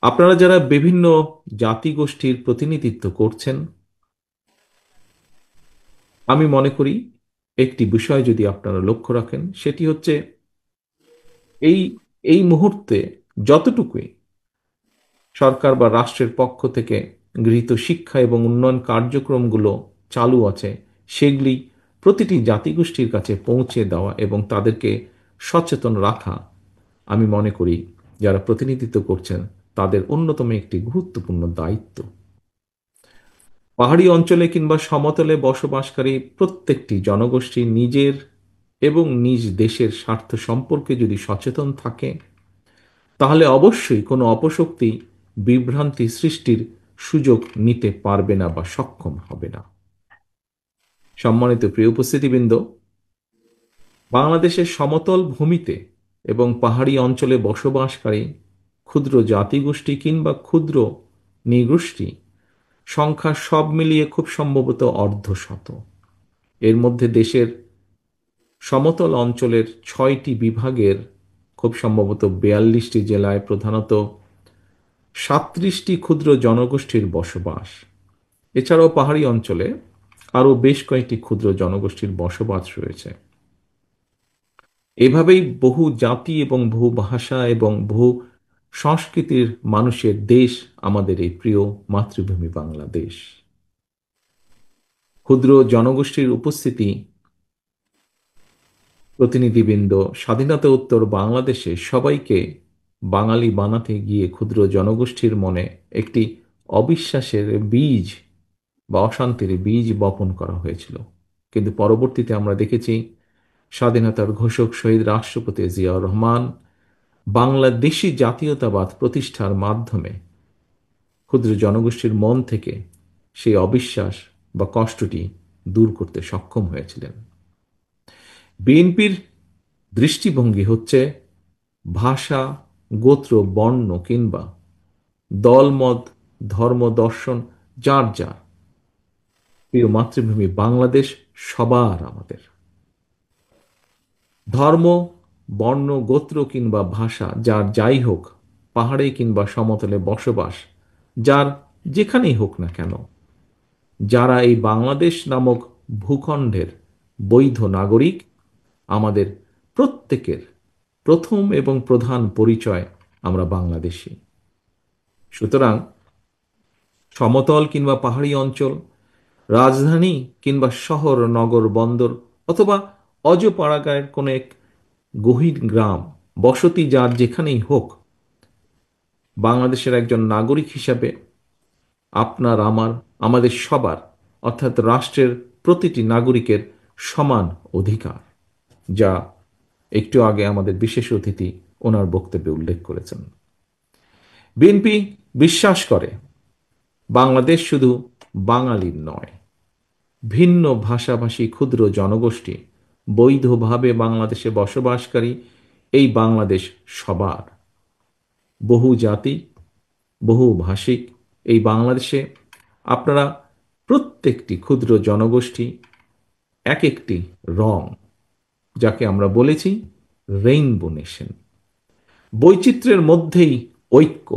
আপনারা যারা বিভিন্ন জাতিগোষ্ঠীর প্রতিনিধিত্ব করছেন, আমি মনে করি একটি বিষয় যদি আপনারা লক্ষ্য রাখেন, সেটি হচ্ছে এই এই মুহূর্তে যতটুকুই সরকার বা রাষ্ট্রের পক্ষ থেকে গৃহীত শিক্ষা এবং উন্নয়ন কার্যক্রমগুলো চালু আছে, সেগুলি প্রতিটি জাতিগোষ্ঠীর কাছে পৌঁছে দেওয়া এবং তাদেরকে সচেতন রাখা, আমি মনে করি যারা প্রতিনিধিত্ব করছেন তাদের অন্যতম একটি গুরুত্বপূর্ণ দায়িত্ব। পাহাড়ি অঞ্চলে কিংবা সমতলে বসবাসকারী প্রত্যেকটি জনগোষ্ঠী নিজের এবং নিজ দেশের স্বার্থ সম্পর্কে যদি সচেতন থাকে, তাহলে অবশ্যই কোনো অপশক্তি বিভ্রান্তি সৃষ্টির সুযোগ নিতে পারবে না বা সক্ষম হবে না। সম্মানিত প্রিয় উপস্থিতিবৃন্দ, বাংলাদেশের সমতল ভূমিতে এবং পাহাড়ি অঞ্চলে বসবাসকারী ক্ষুদ্র জাতিগোষ্ঠী কিংবা ক্ষুদ্র নৃগোষ্ঠী সংখ্যা সব মিলিয়ে খুব সম্ভবত অর্ধশত। এর মধ্যে দেশের সমতল অঞ্চলের ৬টি বিভাগের খুব সম্ভবত ৪২টি জেলায় প্রধানত ৩৭টি ক্ষুদ্র জনগোষ্ঠীর বসবাস। এছাড়াও পাহাড়ি অঞ্চলে আরও বেশ কয়েকটি ক্ষুদ্র জনগোষ্ঠীর বসবাস রয়েছে। এভাবেই বহু জাতি এবং বহু ভাষা এবং বহু সংস্কৃতির মানুষের দেশ আমাদের এই প্রিয় মাতৃভূমি বাংলাদেশ। ক্ষুদ্র জনগোষ্ঠীর উপস্থিতি, প্রতিনিধিবৃন্দ স্বাধীনতা উত্তর বাংলাদেশে সবাইকে বাঙালি বানাতে গিয়ে ক্ষুদ্র জনগোষ্ঠীর মনে একটি অবিশ্বাসের বীজ বা অশান্তির বীজ বপন করা হয়েছিল। কিন্তু পরবর্তীতে আমরা দেখেছি স্বাধীনতার ঘোষক শহীদ রাষ্ট্রপতি জিয়াউর রহমান বাংলাদেশি জাতীয়তাবাদ প্রতিষ্ঠার মাধ্যমে ক্ষুদ্র জনগোষ্ঠীর মন থেকে সেই অবিশ্বাস বা কষ্টটি দূর করতে সক্ষম হয়েছিলেন। বিএনপির দৃষ্টিভঙ্গি হচ্ছে ভাষা, গোত্র, বর্ণ কিংবা দলমত, ধর্ম, দর্শন যার যার, প্রিয় মাতৃভূমি বাংলাদেশ সবার আমাদের। ধর্ম, বর্ণ, গোত্র কিংবা ভাষা যার যাই হোক, পাহাড়ে কিংবা সমতলে বসবাস যার যেখানেই হোক না কেন, যারা এই বাংলাদেশ নামক ভূখণ্ডের বৈধ নাগরিক, আমাদের প্রত্যেকের প্রথম এবং প্রধান পরিচয় আমরা বাংলাদেশী। সুতরাং সমতল কিংবা পাহাড়ি অঞ্চল, রাজধানী কিংবা শহর, নগর, বন্দর অথবা অজপাড়াগাঁয়ের কোনো এক গহীন গ্রাম, বসতি যার যেখানেই হোক, বাংলাদেশের একজন নাগরিক হিসাবে আপনার, আমার, আমাদের সবার, অর্থাৎ রাষ্ট্রের প্রতিটি নাগরিকের সমান অধিকার, যা একটু আগে আমাদের বিশেষ অতিথি ওনার বক্তব্যে উল্লেখ করেছেন। বিএনপি বিশ্বাস করে বাংলাদেশ শুধু বাঙালির নয়, ভিন্ন ভাষাভাষী ক্ষুদ্র জনগোষ্ঠী বৈধভাবে বাংলাদেশে বসবাসকারী এই বাংলাদেশ সবার। বহু জাতি, বহু ভাষিক এই বাংলাদেশে আপনারা প্রত্যেকটি ক্ষুদ্র জনগোষ্ঠী এক একটি রং, যাকে আমরা বলেছি রেইনবো নেশন। বৈচিত্র্যের মধ্যেই ঐক্য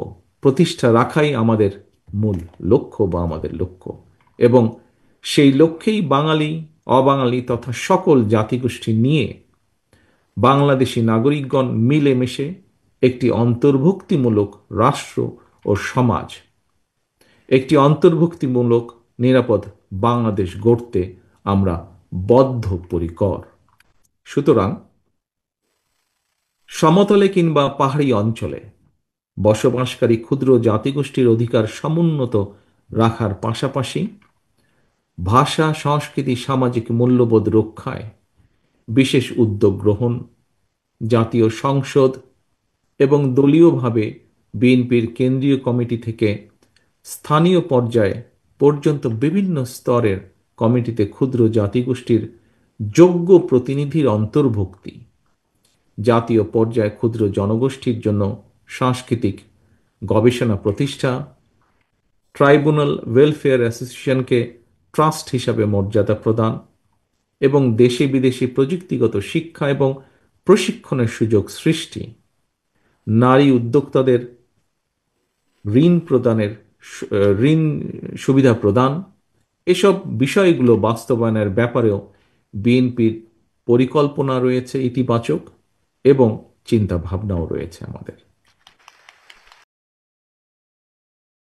প্রতিষ্ঠা রাখাই আমাদের মূল লক্ষ্য বা আমাদের লক্ষ্য, এবং সেই লক্ষ্যেই বাঙালি, অবাঙালি তথা সকল জাতিগোষ্ঠী নিয়ে বাংলাদেশি নাগরিকগণ মিলেমিশে একটি অন্তর্ভুক্তিমূলক রাষ্ট্র ও সমাজ, একটি অন্তর্ভুক্তিমূলক নিরাপদ বাংলাদেশ গড়তে আমরা বদ্ধপরিকর। সুতরাং সমতলে কিংবা পাহাড়ি অঞ্চলে বসবাসকারী ক্ষুদ্র জাতিগোষ্ঠীর অধিকার সমুন্নত রাখার পাশাপাশি ভাষা, সংস্কৃতি, সামাজিক মূল্যবোধ রক্ষায় বিশেষ উদ্যোগ গ্রহণ, জাতীয় সংসদ এবং দলীয়ভাবে বিএনপির কেন্দ্রীয় কমিটি থেকে স্থানীয় পর্যায়ে পর্যন্ত বিভিন্ন স্তরের কমিটিতে ক্ষুদ্র জাতিগোষ্ঠীর যোগ্য প্রতিনিধির অন্তর্ভুক্তি, জাতীয় পর্যায়ে ক্ষুদ্র জনগোষ্ঠীর জন্য সাংস্কৃতিক গবেষণা প্রতিষ্ঠা, ট্রাইব্যুনাল ওয়েলফেয়ার অ্যাসোসিয়েশনকে ট্রাস্ট হিসাবে মর্যাদা প্রদান এবং দেশে বিদেশি প্রযুক্তিগত শিক্ষা এবং প্রশিক্ষণের সুযোগ সৃষ্টি, নারী উদ্যোক্তাদের ঋণ প্রদানের ঋণ সুবিধা প্রদান, এসব বিষয়গুলো বাস্তবায়নের ব্যাপারেও বিএনপির পরিকল্পনা রয়েছে ইতিবাচক, এবং চিন্তা ভাবনাও রয়েছে আমাদের।